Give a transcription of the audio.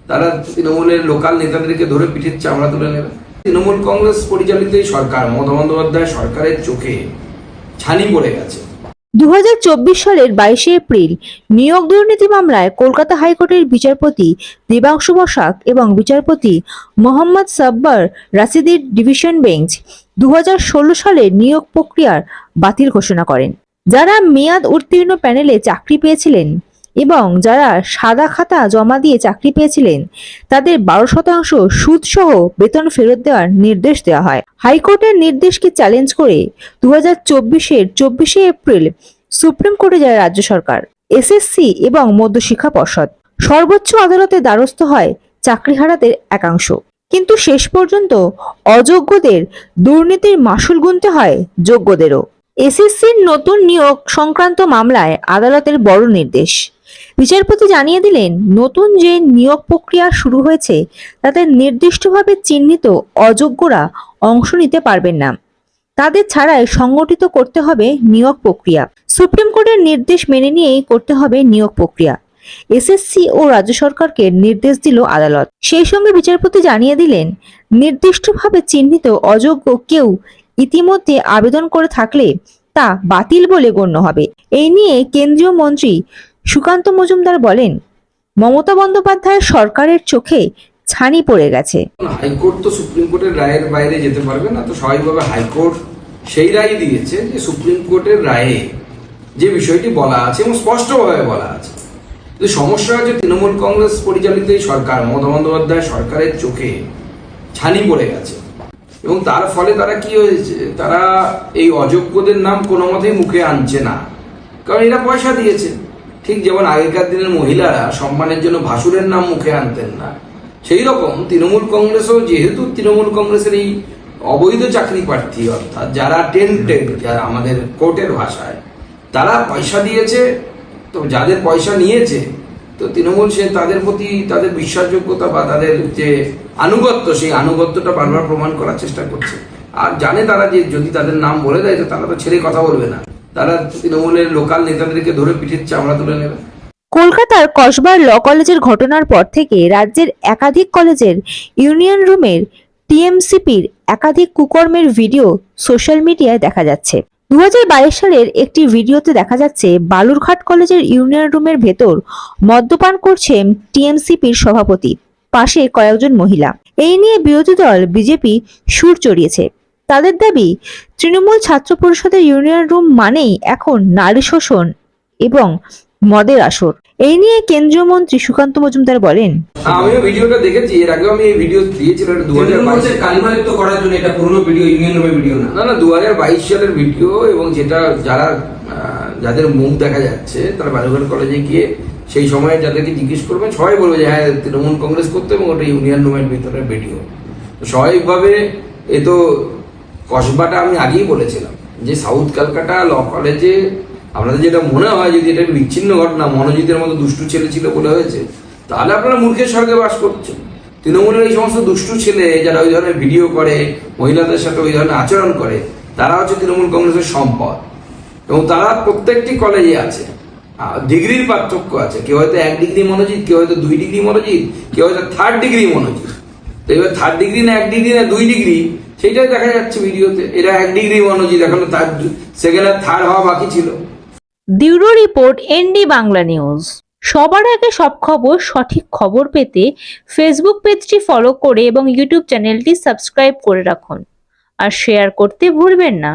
তারা তৃণমূলের লোকাল নেতাদেরকে ধরে পিঠের চামড়া তুলে নেবে। তৃণমূল কংগ্রেস পরিচালিত এই সরকার, মমতা বন্দ্যোপাধ্যায় সরকারের চোখে ছানি পড়ে গেছে। 2024 সালের 22শে এপ্রিল নিয়োগ দুর্নীতি মামলায় কলকাতা হাইকোর্টের বিচারপতি দেবাংশু বসাক এবং বিচারপতি মোহাম্মদ সাব্বার রাশিদির ডিভিশন বেঞ্চ 2016 সালের নিয়োগ প্রক্রিয়ার বাতিল ঘোষণা করেন। যারা মেয়াদ উত্তীর্ণ প্যানেলে চাকরি পেয়েছিলেন এবং যারা সাদা খাতা জমা দিয়ে চাকরি পেয়েছিলেন তাদের 12% সুদ সহ বেতন ফেরত দেওয়ার নির্দেশ দেওয়া হয়। হাইকোর্টের নির্দেশকে চ্যালেঞ্জ করে 2024-এর 24শে এপ্রিল সুপ্রিম কোর্টে যায় রাজ্য সরকার, এসএসসি এবং মধ্যশিক্ষা পর্ষদ। সর্বোচ্চ আদালতে দ্বারস্থ হয় চাকরিহারাদের একাংশ, কিন্তু শেষ পর্যন্ত অযোগ্যদের দুর্নীতির মাসুল গুনতে হয় যোগ্যদেরও। এসএসসির নতুন নিয়োগ সংক্রান্ত মামলায় আদালতের বড় নির্দেশ। বিচারপতি জানিয়ে দিলেন, নতুন যে নিয়োগ প্রক্রিয়া শুরু হয়েছে তাতে নির্দিষ্টভাবে চিহ্নিত অযোগ্যরা অংশ নিতে পারবেন না। তাদের ছাড়াই সংগঠিত করতে হবে নিয়োগ প্রক্রিয়া। সুপ্রিম কোর্টের নির্দেশ মেনে নিয়েই করতে হবে নিয়োগ প্রক্রিয়া। এসএসসি ও রাজ্য সরকারকে নির্দেশ দিল আদালত। সেই সঙ্গে বিচারপতি জানিয়ে দিলেন, নির্দিষ্টভাবে চিহ্নিত অযোগ্য কেউ ইতিমধ্যে আবেদন করে থাকলে তা বাতিল বলে গণ্য হবে। এই নিয়ে কেন্দ্রীয় মন্ত্রী সুকান্ত মজুমদার বলেন, মমতা বন্দ্যোপাধ্যায়ের সরকারের চোখে ছানি পড়ে গেছে। হাইকোর্ট তো সুপ্রিম কোর্টের রায়ের বাইরে যেতে পারবে না, তো স্বাভাবিকভাবে হাইকোর্ট সেই রায় দিয়েছে যে সুপ্রিম কোর্টের রায়ে যে বিষয়টি বলা আছে এবং স্পষ্টভাবে বলা আছে। কিন্তু সমস্যা হচ্ছে তৃণমূল কংগ্রেস পরিচালিত এই সরকার, মমতা বন্দ্যোপাধ্যায় সরকারের চোখে ছানি পড়ে গেছে এবং তার ফলে তারা কি হয়েছে, তারা এই অযোগ্যদের নাম কোনো মতেই মুখে আনছে না, কারণ এরা পয়সা দিয়েছে। ঠিক যেমন আগেকার দিনের মহিলারা সম্মানের জন্য ভাসুরের নাম মুখে আনতেন না, সেই রকম তৃণমূল কংগ্রেসও, যেহেতু তৃণমূল কংগ্রেসের এই অবৈধ চাকরি প্রার্থী অর্থাৎ যারা টেন্টেড, যারা আমাদের কোর্টের ভাষায়, তারা পয়সা দিয়েছে, তো যাদের পয়সা নিয়েছে তো তৃণমূল সে তাদের প্রতি তাদের বিশ্বাসযোগ্যতা বা তাদের যে আনুগত্য, সেই আনুগত্যটা বারবার প্রমাণ করার চেষ্টা করছে। আর জানে তারা যে যদি তাদের নাম বলে দেয় তো তারা তো ছেড়ে কথা বলবে না, তারা তৃণমূলের লোকাল নেতাদেরকে ধরে পিঠের চামড়া তুলে নেবে। কলকাতার কসবার ল কলেজের ঘটনার পর থেকে রাজ্যের একাধিক কলেজের ইউনিয়ন রুমের টিএমসিপির একাধিক কুকর্মের ভিডিও সোশ্যাল মিডিয়ায় দেখা যাচ্ছে। 2022 সালের একটি ভিডিওতে দেখা যাচ্ছে বালুরঘাট কলেজের ইউনিয়ন রুমের ভেতর মদ্যপান করছেন টিএমসিপির সভাপতি, পাশে কয়েকজন মহিলা। এই নিয়ে বিরোধী দল বিজেপি সুর চড়িয়েছে। তাদের দাবি, তৃণমূল ছাত্র পরিষদের ইউনিয়ন রুম মানেই এখন নারী শোষণ এবং মদের আসর। এই নিয়ে কেন্দ্রীয় মন্ত্রী সুকান্ত মজুমদার বলেন, আমিও ভিডিওটা দেখেছি, এর আগেও আমি এই ভিডিও দিয়েছিলাম 2022 কালিমালিপ্ত করার জন্য। এটা পুরনো ভিডিও, ইউনিয়ন রুমের ভিডিও না, না 2022 সালের ভিডিও। এবং যেটা যাদের মুখ দেখা যাচ্ছে তারা বালুরঘাট কলেজে গিয়ে সেই সময় যাদেরকে জিজ্ঞেস করবেন সবাই বলবে যে হ্যাঁ তৃণমূল কংগ্রেস করতো এবং ওটা ইউনিয়ন রুমের ভিতরের ভিডিও। তো স্বাভাবিকভাবে এ তো কসবাটা আমি আগেই বলেছিলাম যে সাউথ ক্যালকাটা ল কলেজে আপনাদের যেটা মনে হয় যদি এটা বিচ্ছিন্ন ঘটনা, মনোজিতের মতো দুষ্টু ছেলে ছিল বলে হয়েছে, তাহলে আপনারা মূর্খের স্বর্গে বাস করছেন। তৃণমূলের এই সমস্ত দুষ্টু ছেলে যারা ওই ধরনের ভিডিও করে, মহিলাদের সাথে ওই ধরনের আচরণ করে, তারা হচ্ছে তৃণমূল কংগ্রেসের সম্পদ এবং তারা প্রত্যেকটি কলেজে আছে। ডিগ্রির পার্থক্য আছে, কেউ হয়তো 1 ডিগ্রি মনোজিৎ, কেউ হয়তো 2 ডিগ্রি মনোজিৎ, কেউ হয়তো 3rd ডিগ্রি মনোজিৎ। তো এবার 3rd ডিগ্রি না 1 ডিগ্রি না 2 ডিগ্রি সেইটাই দেখা যাচ্ছে ভিডিওতে। এরা 1 ডিগ্রি মনোজিৎ, এখন তার সেকেন্ড আর থার্ড হওয়া বাকি ছিল। Bureau report, ND Bangla news. সবার আগে সব খবর, সঠিক খবর পেতে ফেসবুক পেজটি ফলো করে এবং ইউটিউব চ্যানেলটি সাবস্ক্রাইব করে রাখুন আর শেয়ার করতে ভুলবেন না।